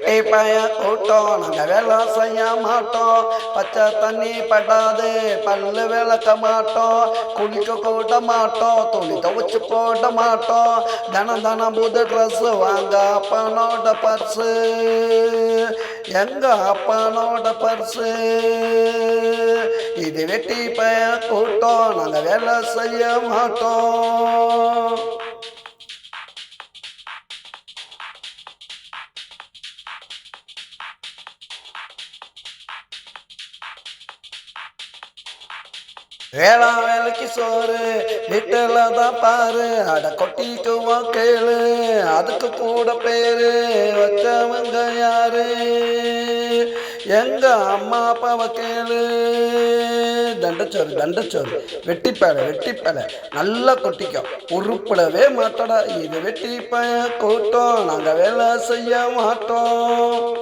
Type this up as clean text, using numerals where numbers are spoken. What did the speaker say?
வெட்டி பய கூட்டம் நாங்கள் வேலை செய்ய மாட்டோம். பச்சை தண்ணி படாது பல்லு விளக்க மாட்டோம். குளிக்க கூட மாட்டோம். துணி துவச்சு போட மாட்டோம். தினம் தினம் புது ட்ரெஸ் வாங்க அப்பனோட பர்ஸு எங்க அப்பனோட பர்ஸு. இது வெட்டி பய கூட்டம் நாங்கள் வேலை செய்ய மாட்டோம். வேலைக்கு சோறு வீட்டில் தான் பாரு. அட கொட்டிக்குவோம் கேளு அதுக்கு கூட பேரு வச்சவங்க யாரு? எங்க அம்மா அப்பாவை கேளு. தண்டச்சோறு வெட்டிப்பேலை நல்லா கொட்டிக்கும். உருப்பிடவே மாட்டோடா. இது வெட்டி பய கூட்டம் நாங்கள் வேலை செய்ய மாட்டோம்.